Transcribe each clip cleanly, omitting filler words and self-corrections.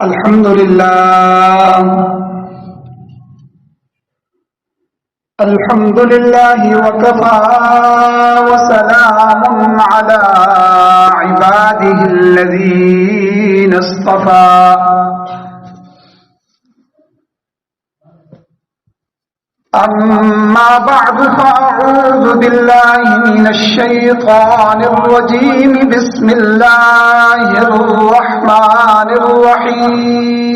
الحمد لله وكفى وسلام على عباده الذين اصطفى أما بعد فأعوذ بالله من الشيطان الرجيم بسم الله الرحمن الرحيم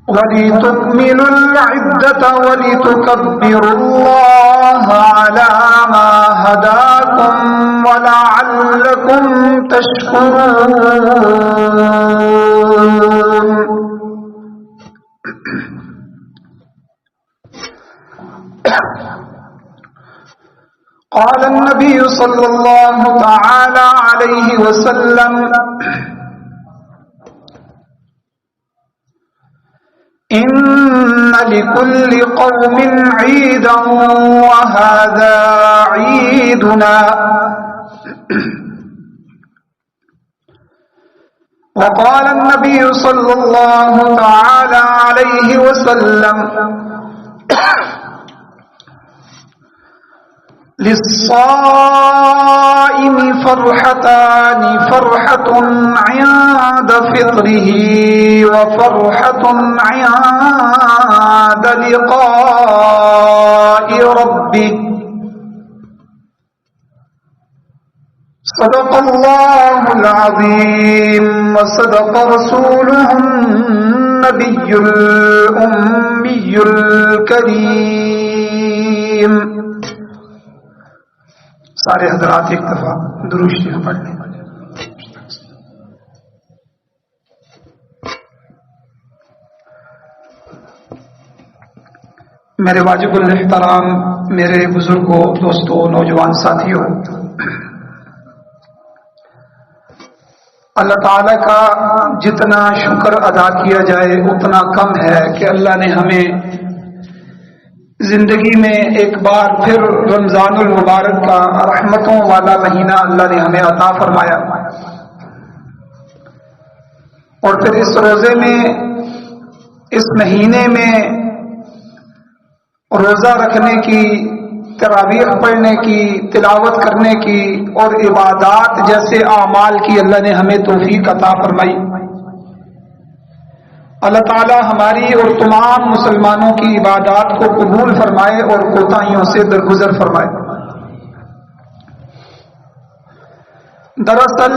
ولتكملوا العدة ولتكبروا الله على ما هداكم ولعلكم تشكرون. قال النبي صلى الله تعالى عليه وسلم: إن لكل قوم عيدا وهذا عيدنا. وقال النبي صلى الله تعالى عليه وسلم: للصائم فرحتان، فرحة عند فطره وفرحة عند لقاء ربه. صدق الله العظيم وصدق رسوله النبي الأمي الكريم. سارے حضرات ایک دفعہ درود شریف پڑھ لیں. میرے واجب الاحترام، میرے بزرگوں، دوستوں، نوجوان ساتھیوں، اللہ تعالیٰ کا جتنا شکر ادا کیا جائے اتنا کم ہے کہ اللہ نے ہمیں زندگی میں ایک بار پھر رمضان المبارک کا رحمتوں والا مہینہ اللہ نے ہمیں عطا فرمایا، اور پھر اس روزے میں، اس مہینے میں روزہ رکھنے کی، تراویح پڑھنے کی، تلاوت کرنے کی اور عبادات جیسے اعمال کی اللہ نے ہمیں توفیق عطا فرمائی. اللہ تعالی ہماری اور تمام مسلمانوں کی عبادات کو قبول فرمائے اور کوتاہیوں سے درگزر فرمائے. دراصل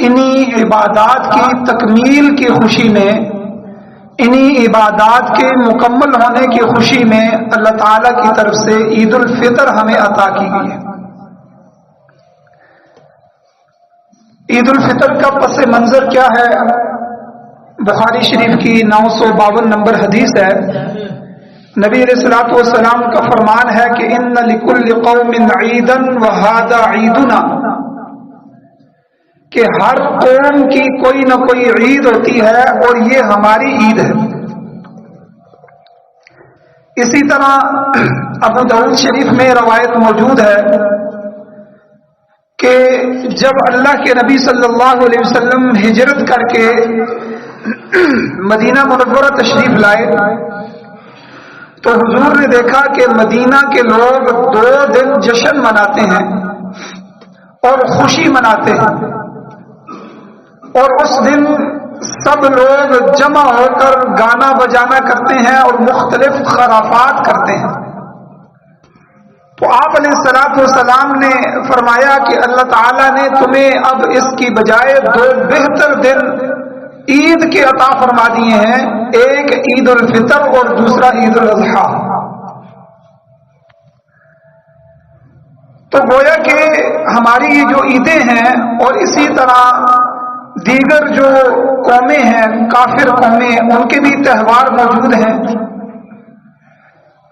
انہی عبادات کی تکمیل کی خوشی میں، انہی عبادات کے مکمل ہونے کی خوشی میں اللہ تعالی کی طرف سے عید الفطر ہمیں عطا کی گئی ہے. عید الفطر کا پس منظر کیا ہے؟ بخاری شریف کی 952 نمبر حدیث ہے. نبی علیہ الصلوۃ والسلام کا فرمان ہے کہ ان لکل قوم عیدا وہذا عیدنا، کہ ہر قوم کی کوئی نہ کوئی عید ہوتی ہے اور یہ ہماری عید ہے. اسی طرح ابو داؤد شریف میں روایت موجود ہے کہ جب اللہ کے نبی صلی اللہ علیہ وسلم ہجرت کر کے مدینہ منورہ تشریف لائے تو حضور نے دیکھا کہ مدینہ کے لوگ 2 دن جشن مناتے ہیں اور خوشی مناتے ہیں، اور اس دن سب لوگ جمع ہو کر گانا بجانا کرتے ہیں اور مختلف خرافات کرتے ہیں. تو آپ علیہ الصلوۃ والسلام نے فرمایا کہ اللہ تعالیٰ نے تمہیں اب اس کی بجائے 2 بہتر دن عید کے عطا فرما دیے ہیں، ایک عید الفطر اور دوسرا عید الاضحیٰ. تو گویا کہ ہماری یہ جو عیدیں ہیں اور اسی طرح دیگر جو قومیں ہیں، کافر قومیں، ان کے بھی تہوار موجود ہیں.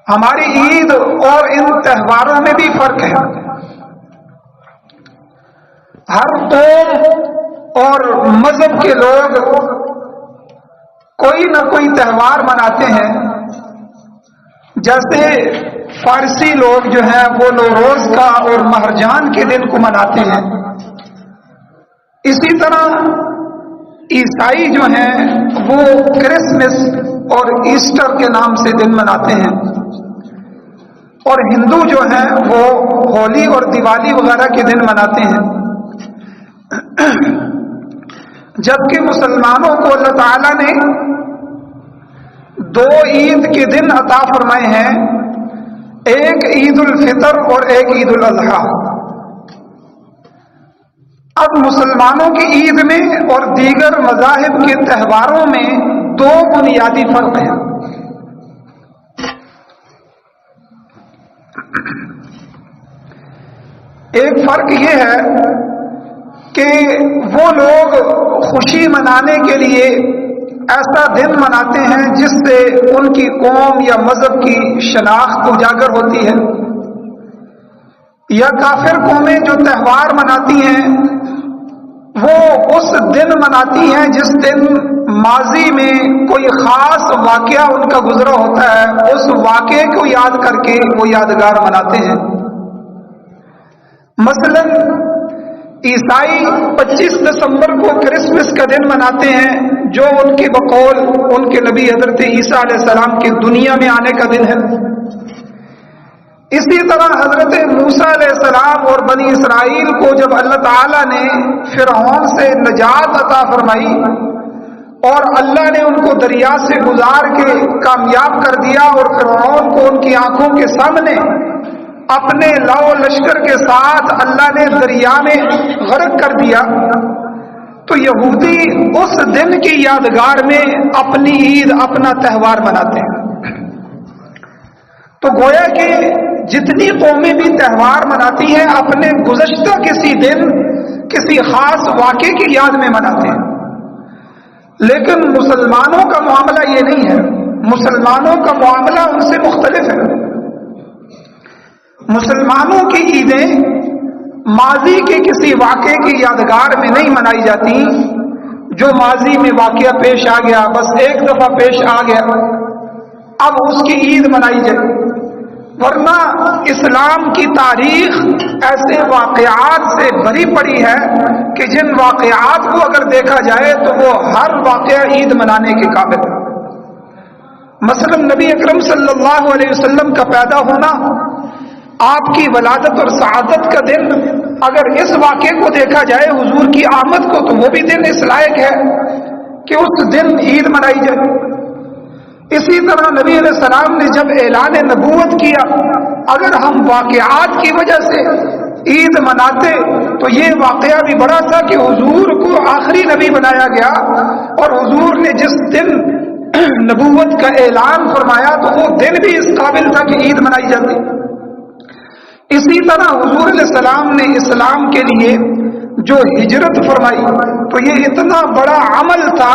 ہماری عید اور ان تہواروں میں بھی فرق ہے. ہر قوم اور مذہب کے لوگ کوئی نہ کوئی تہوار مناتے ہیں، جیسے فارسی لوگ جو ہیں وہ نوروز کا اور مہرجان کے دن کو مناتے ہیں، اسی طرح عیسائی جو ہیں وہ کرسمس اور ایسٹر کے نام سے دن مناتے ہیں، اور ہندو جو ہیں وہ ہولی اور دیوالی وغیرہ کے دن مناتے ہیں، جبکہ مسلمانوں کو اللہ تعالیٰ نے 2 عید کے دن عطا فرمائے ہیں، ایک عید الفطر اور ایک عید الاضحیٰ۔ اب مسلمانوں کی عید میں اور دیگر مذاہب کے تہواروں میں 2 بنیادی فرق ہیں۔ ایک فرق یہ ہے کہ وہ لوگ خوشی منانے کے لیے ایسا دن مناتے ہیں جس سے ان کی قوم یا مذہب کی شناخت اجاگر ہوتی ہے، یا کافر قومیں جو تہوار مناتی ہیں وہ اس دن مناتی ہیں جس دن ماضی میں کوئی خاص واقعہ ان کا گزرا ہوتا ہے، اس واقعے کو یاد کر کے وہ یادگار مناتے ہیں۔ مثلا عیسائی 25 دسمبر کو کرسمس کا دن مناتے ہیں، جو ان کے بقول ان کے نبی حضرت عیسیٰ علیہ السلام کے دنیا میں آنے کا دن ہے۔ اسی طرح حضرت موسیٰ علیہ السلام اور بنی اسرائیل کو جب اللہ تعالیٰ نے فرعون سے نجات عطا فرمائی اور اللہ نے ان کو دریا سے گزار کے کامیاب کر دیا اور فرعون کو ان کی آنکھوں کے سامنے اپنے لاؤ لشکر کے ساتھ اللہ نے دریا میں غرق کر دیا، تو یہودی اس دن کی یادگار میں اپنی عید، اپنا تہوار مناتے ہیں۔ تو گویا کہ جتنی قومیں بھی تہوار مناتی ہیں اپنے گزشتہ کسی دن، کسی خاص واقعے کی یاد میں مناتے ہیں، لیکن مسلمانوں کا معاملہ یہ نہیں ہے۔ مسلمانوں کا معاملہ ان سے مختلف ہے۔ مسلمانوں کی عیدیں ماضی کے کسی واقعے کی یادگار میں نہیں منائی جاتی، جو ماضی میں واقعہ پیش آ گیا، بس ایک دفعہ پیش آ گیا، اب اس کی عید منائی جائے۔ ورنہ اسلام کی تاریخ ایسے واقعات سے بھری پڑی ہے کہ جن واقعات کو اگر دیکھا جائے تو وہ ہر واقعہ عید منانے کے قابل ہے۔ مثلا نبی اکرم صلی اللہ علیہ وسلم کا پیدا ہونا، آپ کی ولادت اور سعادت کا دن، اگر اس واقعے کو دیکھا جائے حضور کی آمد کو، تو وہ بھی دن اس لائق ہے کہ اس دن عید منائی جائے۔ اسی طرح نبی علیہ السلام نے جب اعلان نبوت کیا، اگر ہم واقعات کی وجہ سے عید مناتے تو یہ واقعہ بھی بڑا تھا کہ حضور کو آخری نبی بنایا گیا، اور حضور نے جس دن نبوت کا اعلان فرمایا تو وہ دن بھی اس قابل تھا کہ عید منائی جاتی۔ اسی طرح حضور علیہ السلام نے اسلام کے لیے جو ہجرت فرمائی، تو یہ اتنا بڑا عمل تھا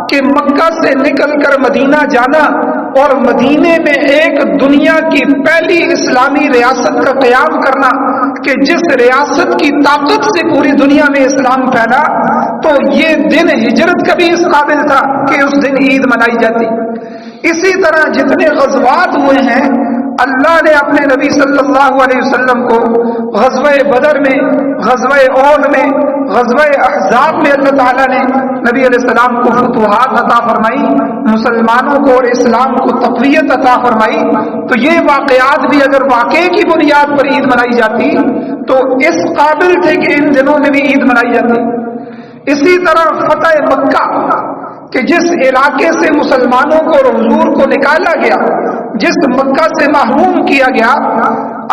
کہ مکہ سے نکل کر مدینہ جانا اور مدینے میں ایک دنیا کی پہلی اسلامی ریاست کا قیام کرنا، کہ جس ریاست کی طاقت سے پوری دنیا میں اسلام پھیلا، تو یہ دن ہجرت کا بھی اس قابل تھا کہ اس دن عید منائی جاتی۔ اسی طرح جتنے غزوات ہوئے ہیں، اللہ نے اپنے نبی صلی اللہ علیہ وسلم کو غزوہ بدر میں، غزوہ احد میں، غزوہ احزاب میں اللہ تعالیٰ نے نبی علیہ السلام کو فتوحات عطا فرمائی، مسلمانوں کو اور اسلام کو تقویت عطا فرمائی۔ تو یہ واقعات بھی اگر واقعے کی بنیاد پر عید منائی جاتی تو اس قابل تھے کہ ان دنوں میں بھی عید منائی جاتی۔ اسی طرح فتح مکہ، کہ جس علاقے سے مسلمانوں کو اور حضور کو نکالا گیا، جس مکہ سے محروم کیا گیا،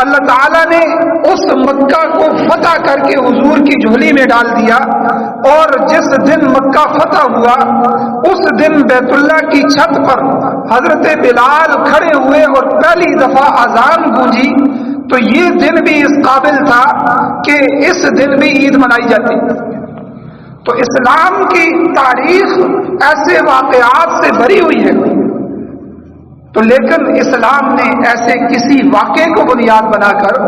اللہ تعالیٰ نے اس مکہ کو فتح کر کے حضور کی جھولی میں ڈال دیا، اور جس دن مکہ فتح ہوا اس دن بیت اللہ کی چھت پر حضرت بلال کھڑے ہوئے اور پہلی دفعہ اذان گونجی، تو یہ دن بھی اس قابل تھا کہ اس دن بھی عید منائی جاتی۔ تو اسلام کی تاریخ ایسے واقعات سے بھری ہوئی ہے، تو لیکن اسلام نے ایسے کسی واقعے کو بنیاد بنا کر،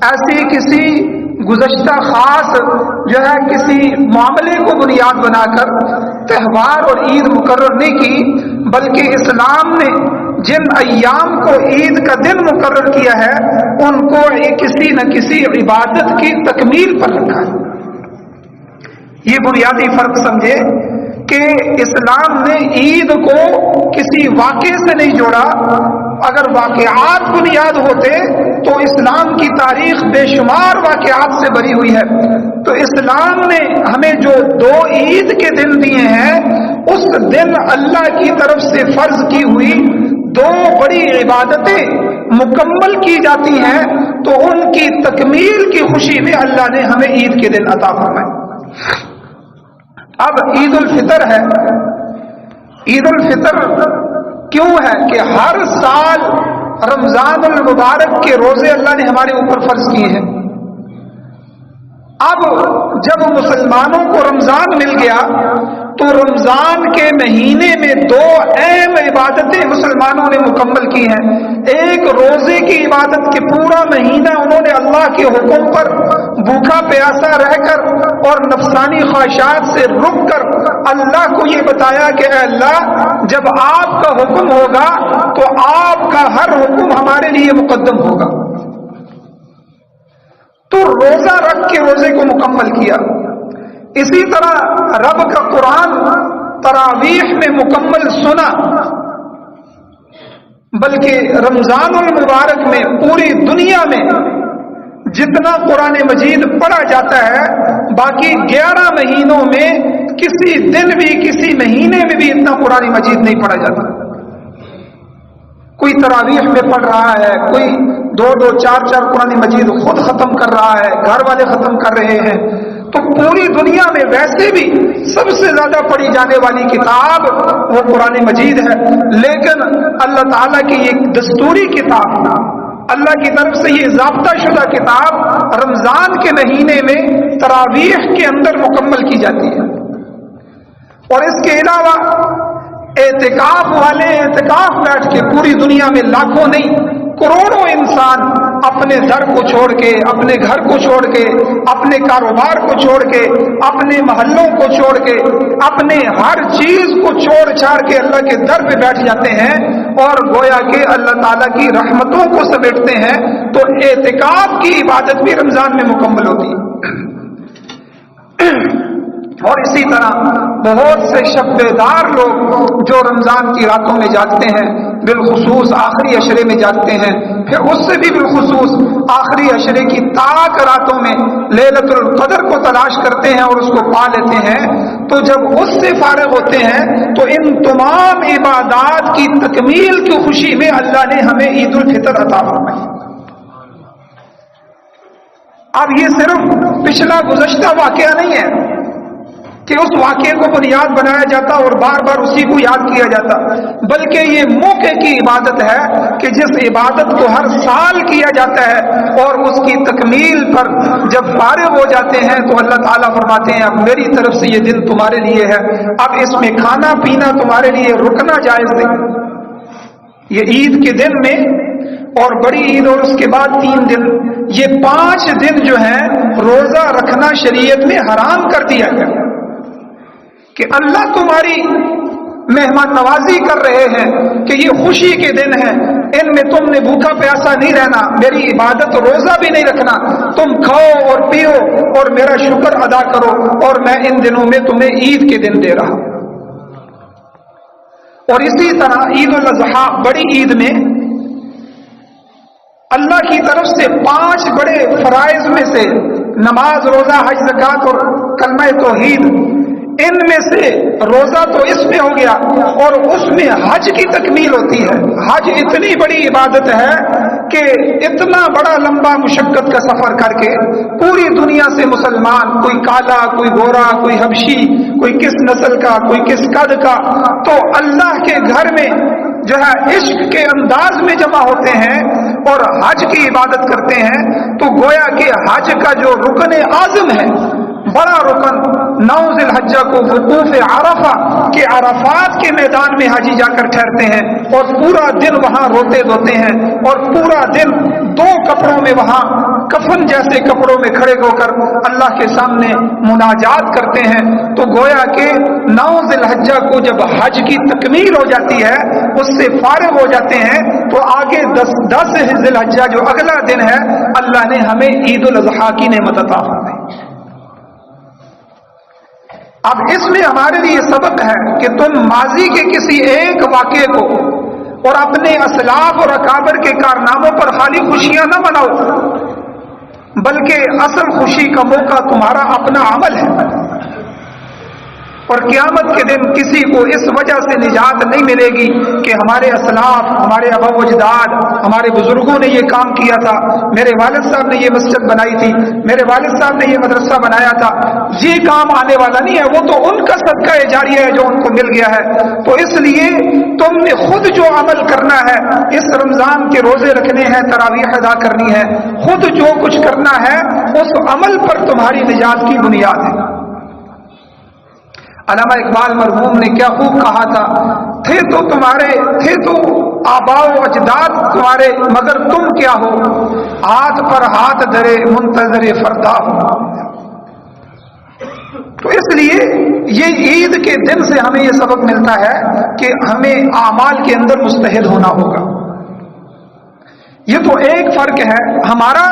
ایسے کسی گزشتہ خاص جو ہے کسی معاملے کو بنیاد بنا کر تہوار اور عید مقرر نہیں کی، بلکہ اسلام نے جن ایام کو عید کا دن مقرر کیا ہے ان کو کسی نہ کسی عبادت کی تکمیل پر رکھا ہے. یہ بنیادی فرق سمجھے کہ اسلام نے عید کو کسی واقعے سے نہیں جوڑا. اگر واقعات بنیاد ہوتے تو اسلام کی تاریخ بے شمار واقعات سے بھری ہوئی ہے. تو اسلام نے ہمیں جو 2 عید کے دن دیے ہیں اس دن اللہ کی طرف سے فرض کی ہوئی 2 بڑی عبادتیں مکمل کی جاتی ہیں تو ان کی تکمیل کی خوشی میں اللہ نے ہمیں عید کے دن عطا فرمائے. اب عید الفطر ہے. عید الفطر کیوں ہے کہ ہر سال رمضان المبارک کے روزے اللہ نے ہمارے اوپر فرض کیے ہیں. اب جب مسلمانوں کو رمضان مل گیا تو رمضان کے مہینے میں 2 اہم عبادتیں مسلمانوں نے مکمل کی ہیں. ایک روزے کی عبادت کہ پورا مہینہ انہوں نے اللہ کے حکم پر بھوکا پیاسا رہ کر اور نفسانی خواہشات سے رک کر اللہ کو یہ بتایا کہ اے اللہ جب آپ کا حکم ہوگا تو آپ کا ہر حکم ہمارے لیے مقدم ہوگا. تو روزہ رکھ کے روزے کو مکمل کیا. اسی طرح رب کا قرآن تراویح میں مکمل سنا. بلکہ رمضان المبارک میں پوری دنیا میں جتنا قرآن مجید پڑھا جاتا ہے باقی 11 مہینوں میں کسی دن بھی کسی مہینے میں بھی اتنا قرآن مجید نہیں پڑھا جاتا. کوئی تراویح میں پڑھ رہا ہے, کوئی 2-2 4-4 قرآن مجید خود ختم کر رہا ہے, گھر والے ختم کر رہے ہیں. تو پوری دنیا میں ویسے بھی سب سے زیادہ پڑھی جانے والی کتاب وہ قرآن مجید ہے. لیکن اللہ تعالیٰ کی ایک دستوری کتاب, اللہ کی طرف سے یہ ضابطہ شدہ کتاب رمضان کے مہینے میں تراویح کے اندر مکمل کی جاتی ہے. اور اس کے علاوہ اعتکاف والے اعتکاف بیٹھ کے پوری دنیا میں لاکھوں نہیں کروڑوں انسان اپنے در کو چھوڑ کے, اپنے گھر کو چھوڑ کے, اپنے کاروبار کو چھوڑ کے, اپنے محلوں کو چھوڑ کے, اپنے ہر چیز کو چھوڑ چھاڑ کے اللہ کے در پہ بیٹھ جاتے ہیں اور گویا کہ اللہ تعالیٰ کی رحمتوں کو سمیٹتے ہیں. تو اعتکاف کی عبادت بھی رمضان میں مکمل ہوتی ہے. اور اسی طرح بہت سے شب بیدار لوگ جو رمضان کی راتوں میں جاگتے ہیں, بالخصوص آخری عشرے میں جاگتے ہیں, پھر اس سے بھی بالخصوص آخری عشرے کی تاک راتوں میں لیلۃ القدر کو تلاش کرتے ہیں اور اس کو پا لیتے ہیں. تو جب اس سے فارغ ہوتے ہیں تو ان تمام عبادات کی تکمیل کی خوشی میں اللہ نے ہمیں عید الفطر عطا فرمائی. اب یہ صرف پچھلا گزشتہ واقعہ نہیں ہے کہ اس واقعے کو بنیاد بنایا جاتا اور بار بار اسی کو یاد کیا جاتا, بلکہ یہ موقع کی عبادت ہے کہ جس عبادت کو ہر سال کیا جاتا ہے اور اس کی تکمیل پر جب فارغ ہو جاتے ہیں تو اللہ تعالیٰ فرماتے ہیں اب میری طرف سے یہ دن تمہارے لیے ہے, اب اس میں کھانا پینا تمہارے لیے رکنا جائز نہیں. یہ عید کے دن میں اور بڑی عید اور اس کے بعد 3 دن, یہ 5 دن جو ہیں روزہ رکھنا شریعت میں حرام کر دیا گیا کہ اللہ تمہاری مہمان نوازی کر رہے ہیں کہ یہ خوشی کے دن ہیں, ان میں تم نے بھوکا پیاسا نہیں رہنا, میری عبادت روزہ بھی نہیں رکھنا, تم کھاؤ اور پیو اور میرا شکر ادا کرو اور میں ان دنوں میں تمہیں عید کے دن دے رہا ہوں. اور اسی طرح عید الاضحیٰ بڑی عید میں اللہ کی طرف سے 5 بڑے فرائض میں سے نماز, روزہ, حج, زکوٰۃ اور کلمہ توحید, ان میں سے روزہ تو اس میں ہو گیا اور اس میں حج کی تکمیل ہوتی ہے. حج اتنی بڑی عبادت ہے کہ اتنا بڑا لمبا مشقت کا سفر کر کے پوری دنیا سے مسلمان, کوئی کالا, کوئی گورا, کوئی حبشی, کوئی کس نسل کا, کوئی کس قد کا, تو اللہ کے گھر میں جو ہے عشق کے انداز میں جمع ہوتے ہیں اور حج کی عبادت کرتے ہیں. تو گویا کہ حج کا جو رکن اعظم ہے, بڑا رکن, 9 ذی الحجہ کو وقوف عرفہ کہ عرفات کے میدان میں حاجی جا کر ٹھہرتے ہیں اور پورا دن وہاں روتے دھوتے ہیں اور پورا دن 2 کپڑوں میں وہاں کفن جیسے کپڑوں میں کھڑے ہو کر اللہ کے سامنے مناجات کرتے ہیں، تو گویا کہ 9 ذی الحجہ کو جب حج کی تکمیل ہو جاتی ہے، اس سے فارغ ہو جاتے ہیں، تو آگے 10 ذی الحجہ جو اگلا دن ہے، اللہ نے ہمیں عید الاضحیٰ کی نعمت عطا فرمائی۔ اب اس میں ہمارے لیے سبق ہے کہ تم ماضی کے کسی ایک واقعے کو اور اپنے اسلاف اور اکابر کے کارناموں پر خالی خوشیاں نہ مناؤ، بلکہ اصل خوشی کا موقع تمہارا اپنا عمل ہے۔ اور قیامت کے دن کسی کو اس وجہ سے نجات نہیں ملے گی کہ ہمارے اسلاف، ہمارے آبا و اجداد، ہمارے بزرگوں نے یہ کام کیا تھا، میرے والد صاحب نے یہ مسجد بنائی تھی، میرے والد صاحب نے یہ مدرسہ بنایا تھا، یہ کام آنے والا نہیں ہے، وہ تو ان کا صدقہ جاریہ ہے جو ان کو مل گیا ہے۔ تو اس لیے تم نے خود جو عمل کرنا ہے، اس رمضان کے روزے رکھنے ہیں، تراویح ادا کرنی ہے، خود جو کچھ کرنا ہے اس عمل پر تمہاری نجات کی بنیاد ہے۔ علامہ اقبال مرحوم نے کیا خوب کہا تھا، تھے تو آباء و اجداد تمہارے، مگر تم کیا ہو، ہاتھ پر ہاتھ دھرے منتظر فردا ہو۔ تو اس لیے یہ عید کے دن سے ہمیں یہ سبق ملتا ہے کہ ہمیں اعمال کے اندر مجتہد ہونا ہوگا۔ یہ تو ایک فرق ہے ہمارا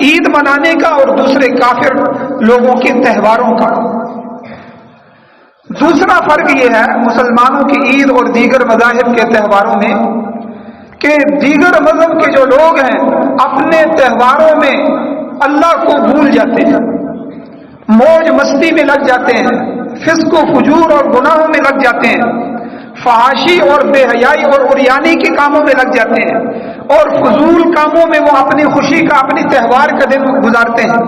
عید منانے کا اور دوسرے کافر لوگوں کے تہواروں کا۔ دوسرا فرق یہ ہے مسلمانوں کی عید اور دیگر مذاہب کے تہواروں میں کہ دیگر مذہب کے جو لوگ ہیں اپنے تہواروں میں اللہ کو بھول جاتے ہیں، موج مستی میں لگ جاتے ہیں، فسق و فجور اور گناہوں میں لگ جاتے ہیں، فحاشی اور بے حیائی اور عریانی کے کاموں میں لگ جاتے ہیں، اور فضول کاموں میں وہ اپنی خوشی کا، اپنی تہوار کا دن گزارتے ہیں۔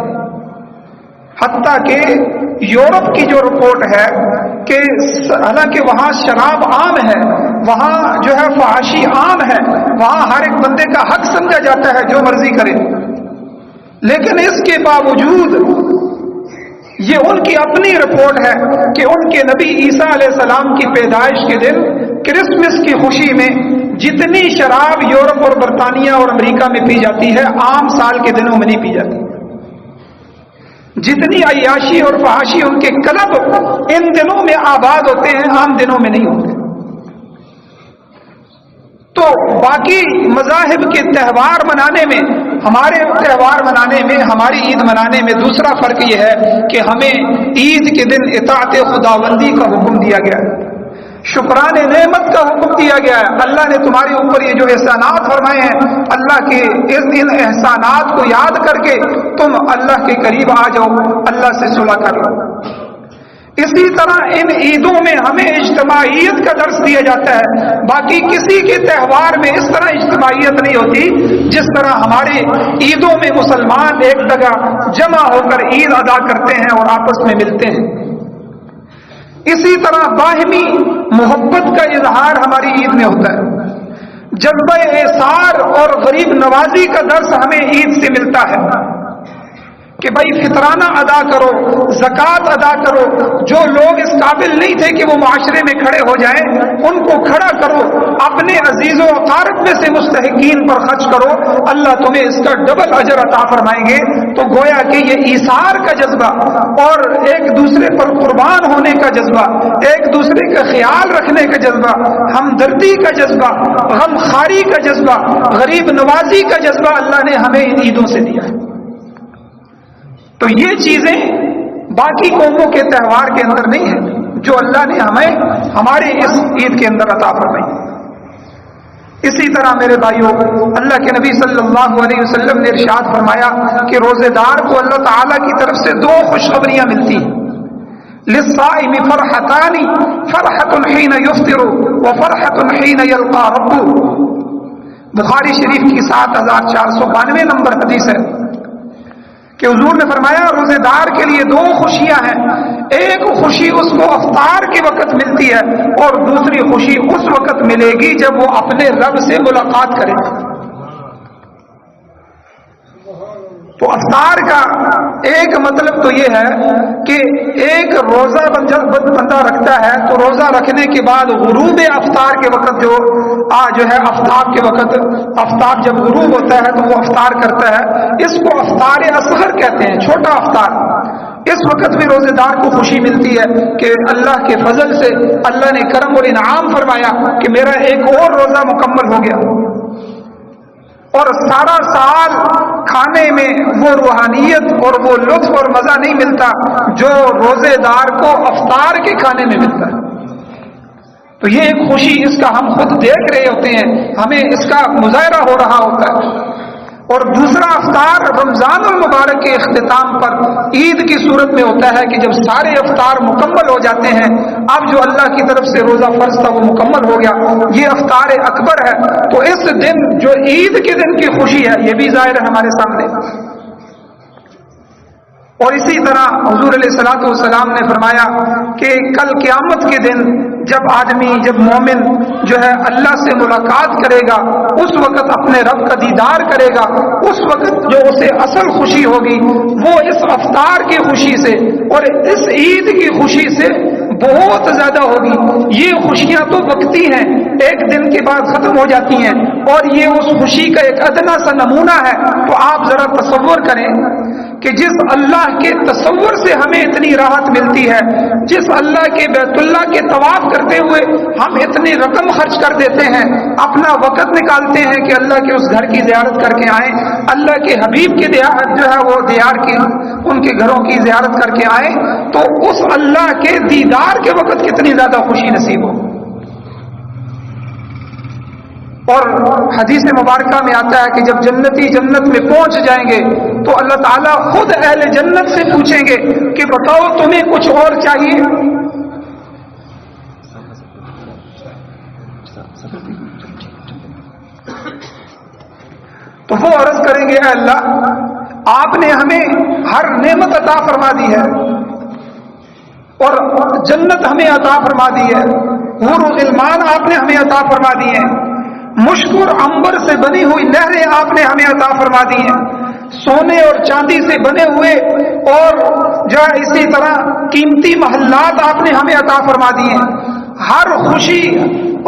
حتیٰ کہ یورپ کی جو رپورٹ ہے کہ حالانکہ وہاں شراب عام ہے، وہاں جو ہے فحاشی عام ہے، وہاں ہر ایک بندے کا حق سمجھا جاتا ہے جو مرضی کرے، لیکن اس کے باوجود یہ ان کی اپنی رپورٹ ہے کہ ان کے نبی عیسیٰ علیہ السلام کی پیدائش کے دن کرسمس کی خوشی میں جتنی شراب یورپ اور برطانیہ اور امریکہ میں پی جاتی ہے عام سال کے دنوں میں نہیں پی جاتی۔ جتنی عیاشی اور فحاشی ان کے کلب ان دنوں میں آباد ہوتے ہیں عام دنوں میں نہیں ہوتے۔ تو باقی مذاہب کے تہوار منانے میں، ہمارے تہوار منانے میں، ہماری عید منانے میں دوسرا فرق یہ ہے کہ ہمیں عید کے دن اطاعت خداوندی کا حکم دیا گیا ہے، شکران نعمت کا حکم دیا گیا ہے۔ اللہ نے تمہارے اوپر یہ جو احسانات فرمائے ہیں، اللہ کے ان احسانات کو یاد کر کے تم اللہ کے قریب آ جاؤ، اللہ سے صلح کر لو۔ اسی طرح ان عیدوں میں ہمیں اجتماعیت کا درس دیا جاتا ہے، باقی کسی کے تہوار میں اس طرح اجتماعیت نہیں ہوتی جس طرح ہمارے عیدوں میں مسلمان ایک جگہ جمع ہو کر عید ادا کرتے ہیں اور آپس میں ملتے ہیں۔ اسی طرح باہمی محبت کا اظہار ہماری عید میں ہوتا ہے، جذبہ احسار اور غریب نوازی کا درس ہمیں عید سے ملتا ہے کہ بھائی فطرانہ ادا کرو، زکوٰۃ ادا کرو، جو لوگ اس قابل نہیں تھے کہ وہ معاشرے میں کھڑے ہو جائیں ان کو کھڑا کرو، اپنے عزیز و اقارب میں سے مستحقین پر خرچ کرو، اللہ تمہیں اس کا ڈبل اجر عطا فرمائیں گے۔ تو گویا کہ یہ ایثار کا جذبہ اور ایک دوسرے پر قربان ہونے کا جذبہ، ایک دوسرے کا خیال رکھنے کا جذبہ، ہمدردی کا جذبہ، غم خواری کا جذبہ، غریب نوازی کا جذبہ اللہ نے ہمیں ان عیدوں سے دیا ہے۔ تو یہ چیزیں باقی قوموں کے تہوار کے اندر نہیں ہیں جو اللہ نے ہمیں ہمارے اس عید کے اندر عطا فرمائی۔ اسی طرح میرے بھائیوں، اللہ کے نبی صلی اللہ علیہ وسلم نے ارشاد فرمایا کہ روزے دار کو اللہ تعالیٰ کی طرف سے 2 خوشخبریاں ملتی ہیں، للصائم فرحتان، فرحۃ حین یفطر وفرحۃ حین یلقى ربہ۔ بخاری شریف کی 7492 نمبر حدیث ہے کہ حضور نے فرمایا روزے دار کے لیے 2 خوشیاں ہیں، ایک خوشی اس کو افطار کے وقت ملتی ہے اور دوسری خوشی اس وقت ملے گی جب وہ اپنے رب سے ملاقات کرے گا۔ تو افطار کا ایک مطلب تو یہ ہے کہ ایک روزہ بندہ رکھتا ہے تو روزہ رکھنے کے بعد غروب افطار کے وقت جو ہے افطار کے وقت افطار جب غروب ہوتا ہے تو وہ افطار کرتا ہے. اس کو افطار اصغر کہتے ہیں, چھوٹا افطار. اس وقت بھی روزے دار کو خوشی ملتی ہے کہ اللہ کے فضل سے اللہ نے کرم اور انعام فرمایا کہ میرا ایک اور روزہ مکمل ہو گیا. اور سارا سال کھانے میں وہ روحانیت اور وہ لطف اور مزہ نہیں ملتا جو روزے دار کو افطار کے کھانے میں ملتا ہے. تو یہ ایک خوشی, اس کا ہم خود دیکھ رہے ہوتے ہیں, ہمیں اس کا مظاہرہ ہو رہا ہوتا ہے. اور دوسرا افطار رمضان المبارک کے اختتام پر عید کی صورت میں ہوتا ہے کہ جب سارے افطار مکمل ہو جاتے ہیں, اب جو اللہ کی طرف سے روزہ فرض تھا وہ مکمل ہو گیا, یہ افطار اکبر ہے. تو اس دن جو عید کے دن کی خوشی ہے یہ بھی ظاہر ہے ہمارے سامنے. اور اسی طرح حضور علیہ الصلوۃ والسلام نے فرمایا کہ کل قیامت کے دن جب مومن جو ہے اللہ سے ملاقات کرے گا, اس وقت اپنے رب کا دیدار کرے گا, اس وقت جو اسے اصل خوشی ہوگی وہ اس افطار کی خوشی سے اور اس عید کی خوشی سے بہت زیادہ ہوگی. یہ خوشیاں تو وقتی ہیں, ایک دن کے بعد ختم ہو جاتی ہیں, اور یہ اس خوشی کا ایک ادنا سا نمونہ ہے. تو آپ ذرا تصور کریں کہ جس اللہ کے تصور سے ہمیں اتنی راحت ملتی ہے, جس اللہ کے بیت اللہ کے طواف کرتے ہوئے ہم اتنی رقم خرچ کر دیتے ہیں, اپنا وقت نکالتے ہیں کہ اللہ کے اس گھر کی زیارت کر کے آئیں, اللہ کے حبیب کے جو ہے وہ دیار کی ان کے گھروں کی زیارت کر کے آئیں, تو اس اللہ کے دیدار کے وقت کتنی زیادہ خوشی نصیب ہو. اور حدیث مبارکہ میں آتا ہے کہ جب جنتی جنت میں پہنچ جائیں گے تو اللہ تعالیٰ خود اہل جنت سے پوچھیں گے کہ بتاؤ تمہیں کچھ اور چاہیے؟ تو وہ عرض کریں گے, اے اللہ آپ نے ہمیں ہر نعمت عطا فرما دی ہے اور جنت ہمیں عطا فرما دی ہے, حور و غلمان آپ نے ہمیں عطا فرما دی ہیں, مشکور عنبر سے بنی ہوئی نہریں آپ نے ہمیں عطا فرما دی ہیں, سونے اور چاندی سے بنے ہوئے اور جو اسی طرح قیمتی محلات آپ نے ہمیں عطا فرما دی ہیں, ہر خوشی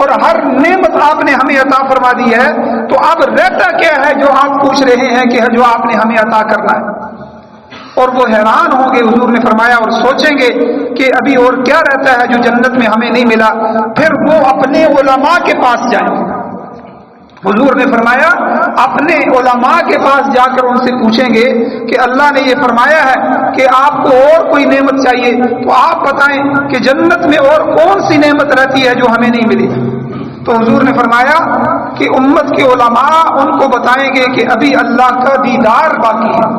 اور ہر نعمت آپ نے ہمیں عطا فرما دی ہے. تو اب رہتا کیا ہے جو آپ پوچھ رہے ہیں کہ جو آپ نے ہمیں عطا کرنا ہے؟ اور وہ حیران ہوں گے, حضور نے فرمایا, اور سوچیں گے کہ ابھی اور کیا رہتا ہے جو جنت میں ہمیں نہیں ملا. پھر وہ اپنے علماء کے پاس جائیں گے. حضور نے فرمایا اپنے علماء کے پاس جا کر ان سے پوچھیں گے کہ اللہ نے یہ فرمایا ہے کہ آپ کو اور کوئی نعمت چاہیے, تو آپ بتائیں کہ جنت میں اور کون سی نعمت رہتی ہے جو ہمیں نہیں ملی. تو حضور نے فرمایا کہ امت کے علماء ان کو بتائیں گے کہ ابھی اللہ کا دیدار باقی ہے.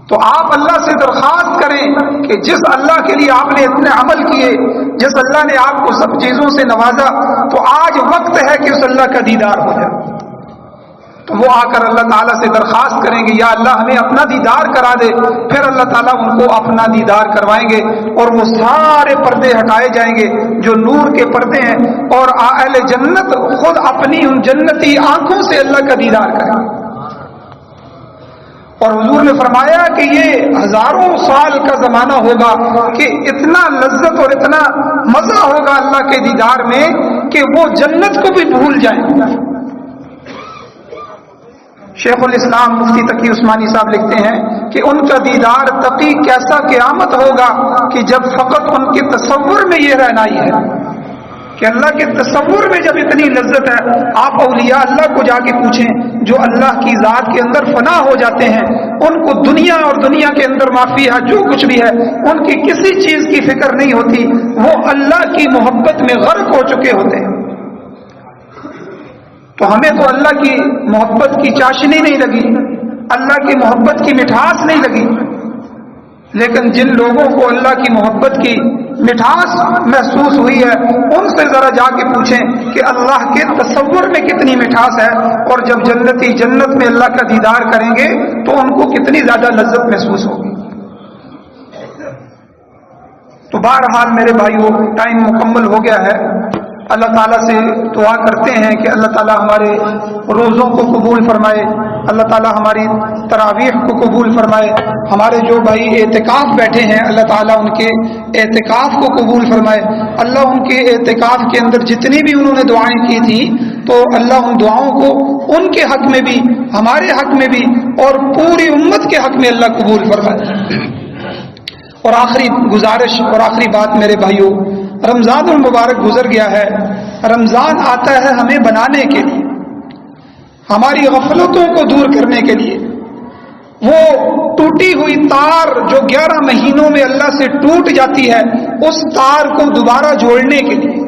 تو آپ اللہ سے درخواست کریں کہ جس اللہ کے لیے آپ نے اتنے عمل کیے, جس اللہ نے آپ کو سب چیزوں سے نوازا, تو آج وقت ہے کہ اس اللہ کا دیدار ہو جائے. تو وہ آ کر اللہ تعالیٰ سے درخواست کریں گے, یا اللہ ہمیں اپنا دیدار کرا دے. پھر اللہ تعالیٰ ان کو اپنا دیدار کروائیں گے اور وہ سارے پردے ہٹائے جائیں گے جو نور کے پردے ہیں, اور اہل جنت خود اپنی ان جنتی آنکھوں سے اللہ کا دیدار کریں گے. اور حضور نے فرمایا کہ یہ ہزاروں سال کا زمانہ ہوگا کہ اتنا لذت اور اتنا مزہ ہوگا اللہ کے دیدار میں کہ وہ جنت کو بھی بھول جائیں. شیخ الاسلام مفتی تقی عثمانی صاحب لکھتے ہیں کہ ان کا دیدار تقی کیسا قیامت ہوگا کہ جب فقط ان کے تصور میں یہ رہنائی ہے کہ اللہ کے تصور میں جب اتنی لذت ہے. آپ اولیاء اللہ کو جا کے پوچھیں جو اللہ کی ذات کے اندر فنا ہو جاتے ہیں, ان کو دنیا اور دنیا کے اندر معافی ہے جو کچھ بھی ہے ان کی کسی چیز کی فکر نہیں ہوتی, وہ اللہ کی محبت میں غرق ہو چکے ہوتے ہیں. تو ہمیں تو اللہ کی محبت کی چاشنی نہیں لگی, اللہ کی محبت کی مٹھاس نہیں لگی, لیکن جن لوگوں کو اللہ کی محبت کی مٹھاس محسوس ہوئی ہے ان سے ذرا جا کے پوچھیں کہ اللہ کے تصور میں کتنی مٹھاس ہے, اور جب جنتی جنت میں اللہ کا دیدار کریں گے تو ان کو کتنی زیادہ لذت محسوس ہوگی. تو بہرحال میرے بھائیو ٹائم مکمل ہو گیا ہے. اللہ تعالیٰ سے دعا کرتے ہیں کہ اللہ تعالیٰ ہمارے روزوں کو قبول فرمائے، اللہ تعالیٰ ہماری تراویح کو قبول فرمائے، ہمارے جو بھائی اعتکاف بیٹھے ہیں اللہ تعالیٰ ان کے اعتکاف کو قبول فرمائے، اللہ ان کے اعتکاف کے اندر جتنی بھی انہوں نے دعائیں کی تھی تو اللہ ان دعاؤں کو ان کے حق میں بھی، ہمارے حق میں بھی اور پوری امت کے حق میں اللہ قبول فرمائے۔ اور آخری گزارش اور آخری بات میرے بھائیوں، رمضان المبارک گزر گیا ہے، رمضان آتا ہے ہمیں بنانے کے لیے، ہماری غفلتوں کو دور کرنے کے لیے، وہ ٹوٹی ہوئی تار جو 11 مہینوں میں اللہ سے ٹوٹ جاتی ہے اس تار کو دوبارہ جوڑنے کے لیے۔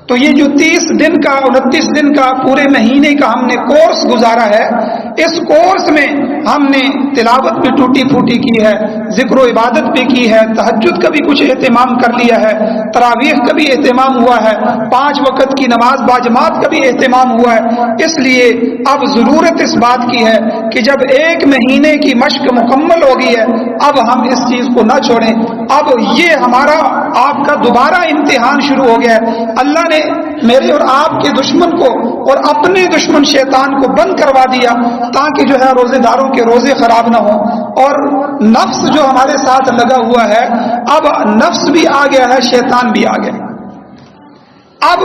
تو یہ جو 30 دن کا 29 دن کا پورے مہینے کا ہم نے کورس گزارا ہے، اس کورس میں ہم نے تلاوت بھی ٹوٹی پھوٹی کی ہے، ذکر و عبادت بھی کی ہے، تہجد کا بھی کچھ اہتمام کر لیا ہے، تراویح کا بھی اہتمام ہوا ہے، 5 وقت کی نماز باجماعت کا بھی اہتمام ہوا ہے۔ اس لیے اب ضرورت اس بات کی ہے کہ جب 1 مہینے کی مشق مکمل ہو گئی ہے اب ہم اس چیز کو نہ چھوڑیں۔ اب یہ ہمارا آپ کا دوبارہ امتحان شروع ہو گیا ہے۔ اللہ نے میرے اور آپ کے دشمن کو اور اپنے دشمن شیطان کو بند کروا دیا تاکہ جو ہے روزے داروں کے روزے خراب نہ ہوں، اور نفس جو ہمارے ساتھ لگا ہوا ہے اب نفس بھی آ گیا ہے، شیطان بھی آ گیا۔ اب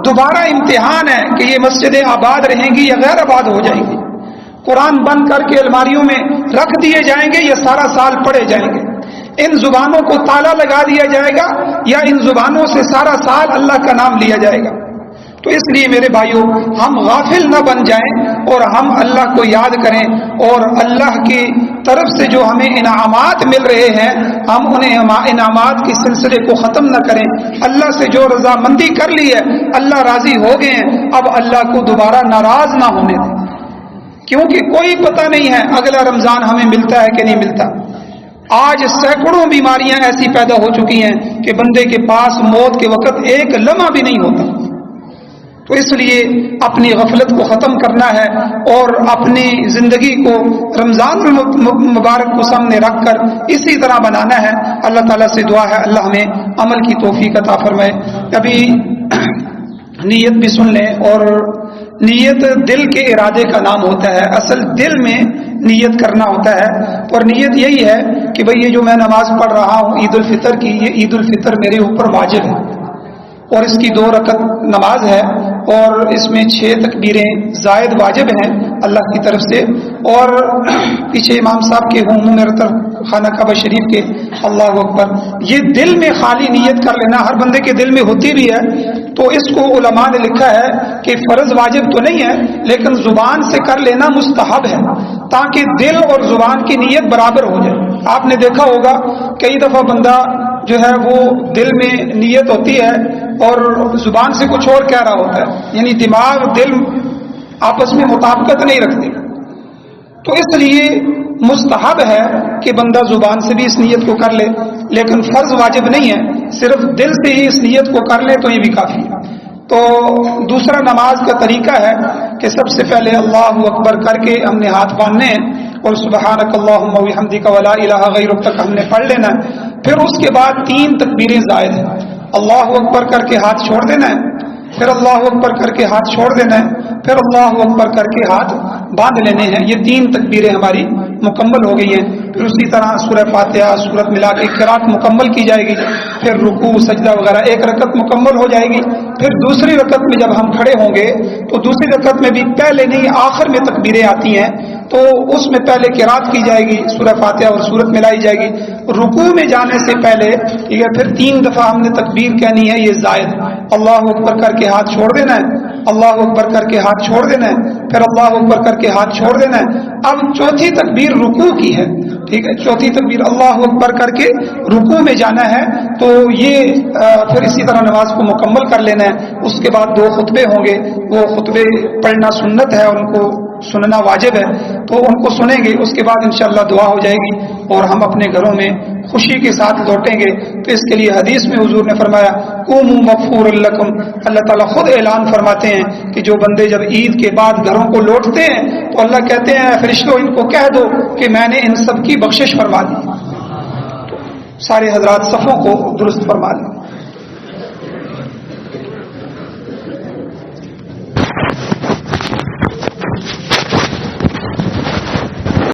دوبارہ امتحان ہے کہ یہ مسجدیں آباد رہیں گی یا غیر آباد ہو جائیں گی، قرآن بند کر کے الماریوں میں رکھ دیے جائیں گے یا سارا سال پڑھے جائیں گے، ان زبانوں کو تالا لگا دیا جائے گا یا ان زبانوں سے سارا سال اللہ کا نام لیا جائے گا۔ تو اس لیے میرے بھائیوں ہم غافل نہ بن جائیں اور ہم اللہ کو یاد کریں، اور اللہ کی طرف سے جو ہمیں انعامات مل رہے ہیں ہم انہیں انعامات کے سلسلے کو ختم نہ کریں۔ اللہ سے جو رضامندی کر لی ہے اللہ راضی ہو گئے ہیں، اب اللہ کو دوبارہ ناراض نہ ہونے دیں، کیونکہ کوئی پتہ نہیں ہے اگلا رمضان ہمیں ملتا ہے کہ نہیں ملتا۔ آج سینکڑوں بیماریاں ایسی پیدا ہو چکی ہیں کہ بندے کے پاس موت کے وقت ایک لمحہ بھی نہیں ہوتا۔ تو اس لیے اپنی غفلت کو ختم کرنا ہے اور اپنی زندگی کو رمضان المبارک کو سامنے رکھ کر اسی طرح بنانا ہے۔ اللہ تعالیٰ سے دعا ہے اللہ ہمیں عمل کی توفیق عطا فرمائے۔ ابھی نیت بھی سن لیں، اور نیت دل کے ارادے کا نام ہوتا ہے، اصل دل میں نیت کرنا ہوتا ہے، اور نیت یہی ہے کہ بھئی یہ جو میں نماز پڑھ رہا ہوں عید الفطر کی، یہ عید الفطر میرے اوپر واجب ہے، اور اس کی 2 رکعت نماز ہے، اور اس میں 6 تکبیریں زائد واجب ہیں اللہ کی طرف سے، اور پیچھے امام صاحب کے ہوں میرے طرف خانہ کعبہ شریف کے اللہ اکبر، یہ دل میں خالی نیت کر لینا ہر بندے کے دل میں ہوتی بھی ہے۔ تو اس کو علماء نے لکھا ہے کہ فرض واجب تو نہیں ہے لیکن زبان سے کر لینا مستحب ہے تاکہ دل اور زبان کی نیت برابر ہو جائے۔ آپ نے دیکھا ہوگا کئی دفعہ بندہ جو ہے وہ دل میں نیت ہوتی ہے اور زبان سے کچھ اور کہہ رہا ہوتا ہے، یعنی دماغ دل آپس میں مطابقت نہیں رکھتے۔ تو اس لیے مستحب ہے کہ بندہ زبان سے بھی اس نیت کو کر لے، لیکن فرض واجب نہیں ہے، صرف دل سے ہی اس نیت کو کر لے تو یہ بھی کافی ہے۔ تو دوسرا نماز کا طریقہ ہے کہ سب سے پہلے اللہ اکبر کر کے ہم نے ہاتھ باندھنے ہیں اور سبحانک اللہم و بحمدک ولا الہ غیرک تک ہم نے پڑھ لینا ہے، پھر اس کے بعد 3 تکبیریں زائد ہیں، اللہ اکبر کر کے ہاتھ چھوڑ دینا ہے، پھر اللہ اکبر کر کے ہاتھ چھوڑ دینا ہے، پھر اللہ اکبر کر کے ہاتھ باندھ لینے ہیں۔ یہ 3 تکبیریں ہماری مکمل ہو گئی ہیں۔ پھر اسی طرح سورہ فاتحہ سورت ملا کے قرات مکمل کی جائے گی، پھر رکوع سجدہ وغیرہ 1 رکعت مکمل ہو جائے گی۔ پھر دوسری رکعت میں جب ہم کھڑے ہوں گے تو دوسری رکعت میں بھی پہلے نہیں آخر میں تکبیریں آتی ہیں، تو اس میں پہلے قرات کی جائے گی، سورہ فاتحہ اور سورت ملائی جائے گی۔ رکوع میں جانے سے پہلے ٹھیک ہے پھر 3 دفعہ ہم نے تکبیر کہنی ہے، یہ زائد، اللہ اکبر کر کے ہاتھ چھوڑ دینا ہے، اللہ اکبر کر کے ہاتھ چھوڑ دینا ہے، پھر اللہ اکبر کر کے ہاتھ چھوڑ دینا ہے۔ اب چوتھی تکبیر رکوع کی ہے، ٹھیک ہے، چوتھی تکبیر اللہ اکبر کر کے رکوع میں جانا ہے، تو یہ پھر اسی طرح نماز کو مکمل کر لینا ہے۔ اس کے بعد 2 خطبے ہوں گے، وہ خطبے پڑھنا سنت ہے، ان کو سننا واجب ہے، تو ان کو سنیں گے، اس کے بعد انشاءاللہ دعا ہو جائے گی اور ہم اپنے گھروں میں خوشی کے ساتھ لوٹیں گے۔ تو اس کے لیے حدیث میں حضور نے فرمایا قوموا مغفور لکم، اللہ تعالیٰ خود اعلان فرماتے ہیں کہ جو بندے جب عید کے بعد گھروں کو لوٹتے ہیں تو اللہ کہتے ہیں فرشتوں ان کو کہہ دو کہ میں نے ان سب کی بخشش فرما دی۔ سارے حضرات صفوں کو درست فرما لیں۔